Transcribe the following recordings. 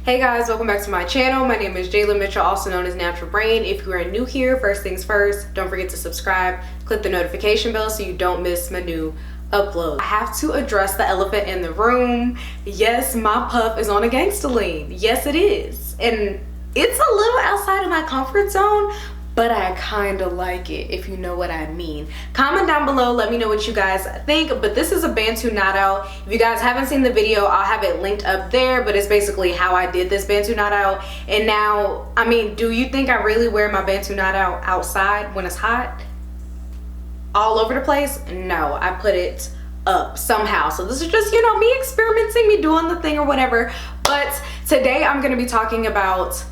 Hey guys, welcome back to my channel. My name is Jayla Mitchell, also known as NaturalReign. If you are new here, first things first, don't forget to subscribe, click the notification bell so you don't miss my new upload. I have to address the elephant in the room. Yes, my puff is on a gangsta lean. Yes, it is. And it's a little outside of my comfort zone, but I kind of like it, if you know what I mean. Comment down below, let me know what you guys think. But this is a Bantu knot out. If you guys haven't seen the video, I'll have it linked up there, but it's basically how I did this Bantu knot out. And now, I mean, do you think I really wear my Bantu knot out outside when it's hot? All over the place? No, I put it up somehow. So this is just, you know, me experimenting, me doing the thing or whatever. But today I'm gonna be talking about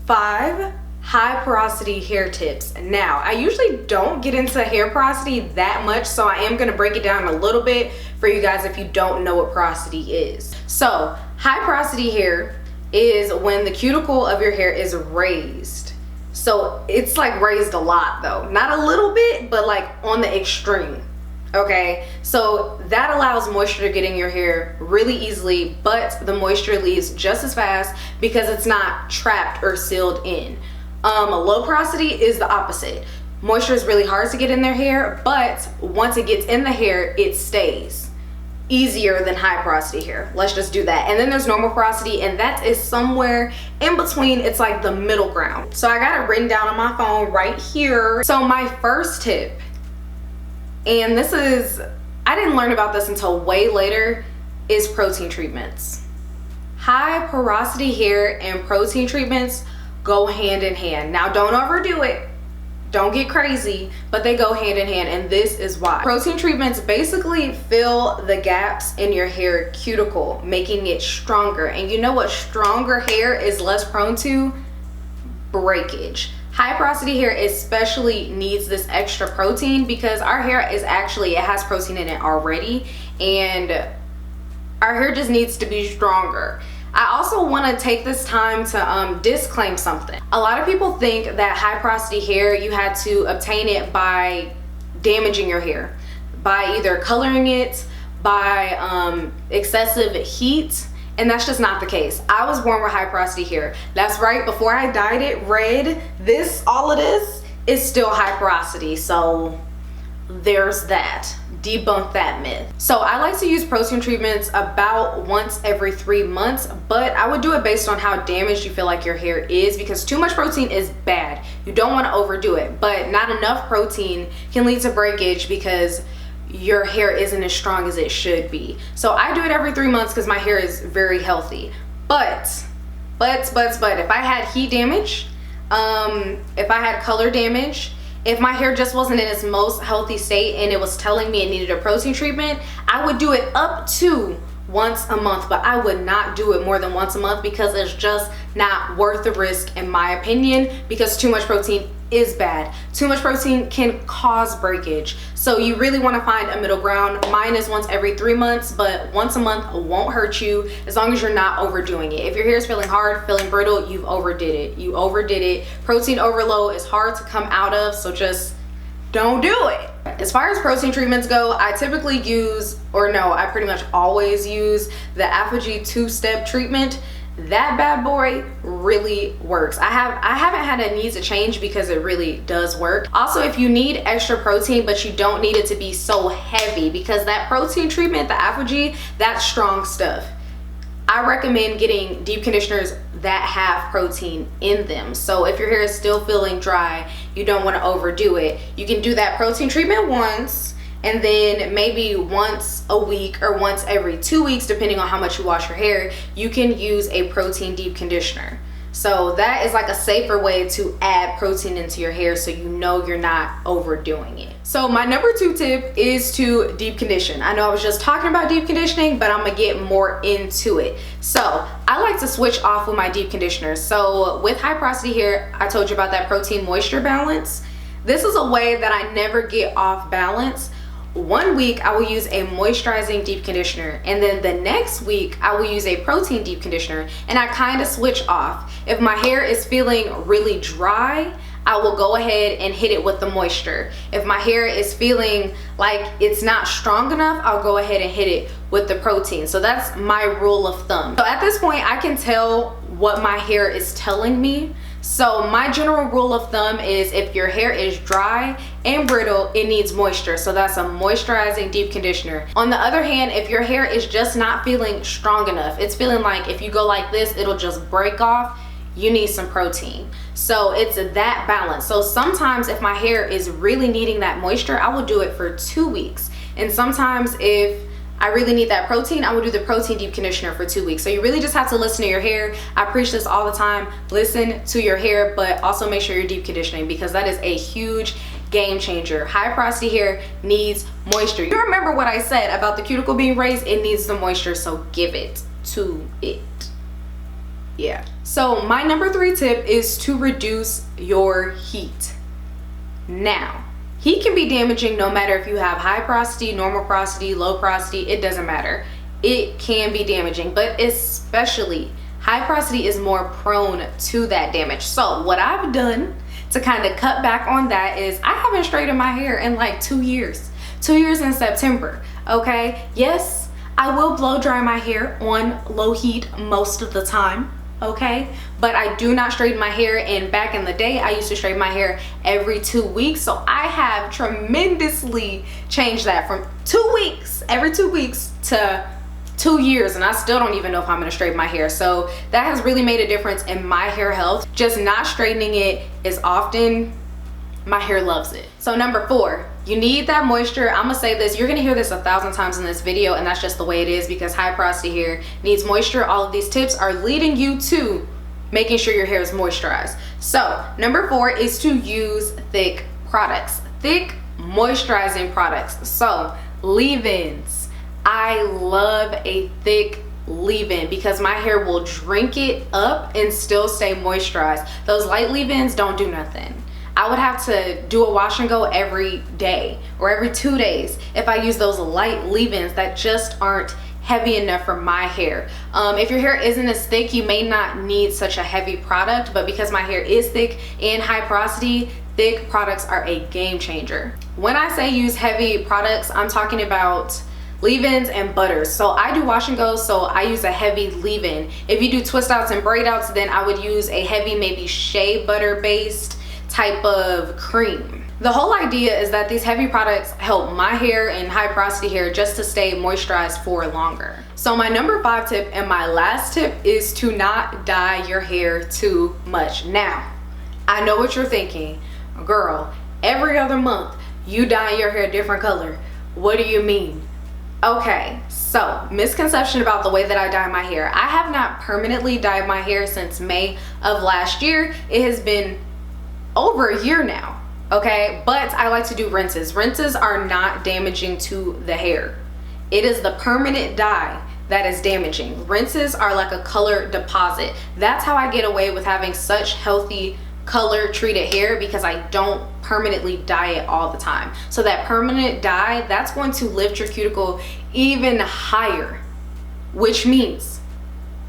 5 high porosity hair tips. Now, I usually don't get into hair porosity that much, so I am gonna break it down a little bit for you guys if you don't know what porosity is. So, high porosity hair is when the cuticle of your hair is raised. So it's like raised a lot though. Not a little bit, but like on the extreme. Okay, so that allows moisture to get in your hair really easily, but the moisture leaves just as fast because it's not trapped or sealed in. Low porosity is the opposite. Moisture is really hard to get in their hair, but once it gets in the hair, it stays. Easier than high porosity hair. Let's just do that. And then there's normal porosity, and that is somewhere in between. It's like the middle ground. So I got it written down on my phone right here. So my first tip, and this is, I didn't learn about this until way later, is protein treatments. High porosity hair and protein treatments go hand in hand. Now, don't overdo it. Don't get crazy, but they go hand in hand, and this is why. Protein treatments basically fill the gaps in your hair cuticle, making it stronger. And you know what stronger hair is less prone to? Breakage. High porosity hair especially needs this extra protein because our hair is actually, it has protein in it already, and our hair just needs to be stronger. I also want to take this time to disclaim something. A lot of people think that high porosity hair, you had to obtain it by damaging your hair, by either coloring it, by excessive heat, and that's just not the case. I was born with high porosity hair. That's right, before I dyed it red, all of this is still high porosity, so there's that. Debunk that myth. So I like to use protein treatments about once every 3 months, but I would do it based on how damaged you feel like your hair is, because too much protein is bad. You don't want to overdo it, but not enough protein can lead to breakage because your hair isn't as strong as it should be. So I do it every 3 months because my hair is very healthy. But if I had heat damage, if I had color damage, if my hair just wasn't in its most healthy state and it was telling me it needed a protein treatment, I would do it up to once a month, but I would not do it more than once a month because it's just not worth the risk in my opinion, because too much protein is bad. Too much protein can cause breakage. So you really want to find a middle ground. Mine is once every 3 months, but once a month won't hurt you as long as you're not overdoing it. If your hair is feeling hard, feeling brittle, you've overdid it. You overdid it. Protein overload is hard to come out of, so just don't do it. As far as protein treatments go, I typically use, or no, I pretty much always use the Apogee 2-step treatment. That bad boy really works. I haven't had a need to change because it really does work. Also, if you need extra protein but you don't need it to be so heavy, because that protein treatment, the Apogee, that's strong stuff. I recommend getting deep conditioners that have protein in them. So if your hair is still feeling dry, you don't want to overdo it, you can do that protein treatment once, and then maybe once a week or once every 2 weeks, depending on how much you wash your hair, you can use a protein deep conditioner. So that is like a safer way to add protein into your hair so you know you're not overdoing it. So my number 2 tip is to deep condition. I know I was just talking about deep conditioning, but I'm gonna get more into it. So I like to switch off with my deep conditioners. So with high porosity hair, I told you about that protein moisture balance. This is a way that I never get off balance. 1 week I will use a moisturizing deep conditioner, and then the next week I will use a protein deep conditioner, and I kind of switch off. If my hair is feeling really dry, I will go ahead and hit it with the moisture. If my hair is feeling like it's not strong enough, I'll go ahead and hit it with the protein. So that's my rule of thumb. So at this point, I can tell what my hair is telling me. So my general rule of thumb is if your hair is dry and brittle, it needs moisture. So that's a moisturizing deep conditioner. On the other hand, if your hair is just not feeling strong enough, it's feeling like if you go like this, it'll just break off, you need some protein. So it's that balance. So sometimes if my hair is really needing that moisture, I will do it for 2 weeks. And sometimes if I really need that protein, I will do the protein deep conditioner for 2 weeks. So you really just have to listen to your hair. I preach this all the time. Listen to your hair, but also make sure you're deep conditioning, because that is a huge game changer. High porosity hair needs moisture. You remember what I said about the cuticle being raised? It needs the moisture, so give it to it. Yeah. So my number 3 tip is to reduce your heat. Now, heat can be damaging no matter if you have high porosity, normal porosity, low porosity, it doesn't matter. It can be damaging, but especially high porosity is more prone to that damage. So what I've done to kind of cut back on that is I haven't straightened my hair in like 2 years. 2 years in September, okay? Yes, I will blow dry my hair on low heat most of the time, okay? But I do not straighten my hair, and back in the day I used to straighten my hair every 2 weeks. So I have tremendously changed that from 2 weeks, every 2 weeks, to 2 years, and I still don't even know if I'm gonna straighten my hair. So that has really made a difference in my hair health. Just not straightening it as often, my hair loves it. So number 4, you need that moisture. I'm gonna say this, you're gonna hear this 1,000 times in this video, and that's just the way it is, because high porosity hair needs moisture. All of these tips are leading you to making sure your hair is moisturized. So number 4 is to use thick products, thick moisturizing products. So leave-ins, I love a thick leave-in because my hair will drink it up and still stay moisturized. Those light leave-ins don't do nothing. I would have to do a wash and go every day or every 2 days if I use those light leave-ins that just aren't heavy enough for my hair. If your hair isn't as thick, you may not need such a heavy product, but because my hair is thick and high porosity, thick products are a game changer. When I say use heavy products, I'm talking about leave-ins and butters. So I do wash and go, so I use a heavy leave-in. If you do twist outs and braid outs, then I would use a heavy, maybe shea butter based type of cream. The whole idea is that these heavy products help my hair and high porosity hair just to stay moisturized for longer. So my number 5 tip and my last tip is to not dye your hair too much. Now, I know what you're thinking, girl, every other month you dye your hair a different color. What do you mean? Okay, so misconception about the way that I dye my hair. I have not permanently dyed my hair since May of last year. It has been over a year now, okay? But I like to do rinses. Rinses are not damaging to the hair. It is the permanent dye that is damaging. Rinses are like a color deposit. That's how I get away with having such healthy color treated hair, because I don't permanently dye it all the time. So that permanent dye, that's going to lift your cuticle even higher, which means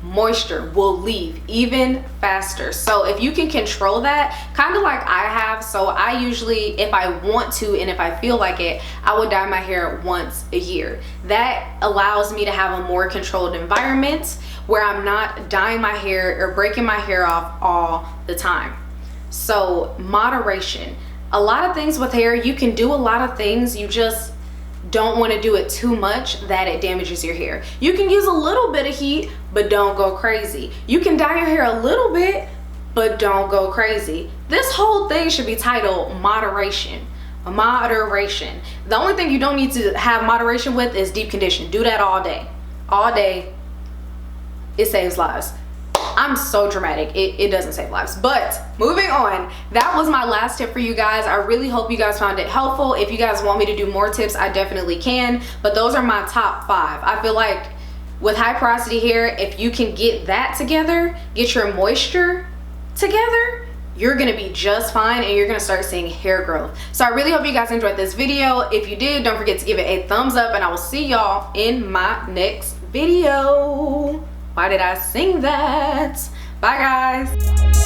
moisture will leave even faster. So if you can control that, kind of like I have, so I usually, if I want to and if I feel like it, I would dye my hair once a year. That allows me to have a more controlled environment where I'm not dyeing my hair or breaking my hair off all the time. So moderation. A lot of things with hair, you can do a lot of things, you just don't want to do it too much that it damages your hair. You can use a little bit of heat, but don't go crazy. You can dye your hair a little bit, but don't go crazy. This whole thing should be titled moderation. Moderation. The only thing you don't need to have moderation with is deep condition. Do that all day. All day. It saves lives. I'm so dramatic, it doesn't save lives. But moving on, that was my last tip for you guys. I really hope you guys found it helpful. If you guys want me to do more tips, I definitely can, but those are my top 5. I feel like with high porosity hair, if you can get that together, get your moisture together, you're gonna be just fine and you're gonna start seeing hair growth. So I really hope you guys enjoyed this video. If you did, don't forget to give it a thumbs up, and I will see y'all in my next video. Why did I sing that? Bye guys.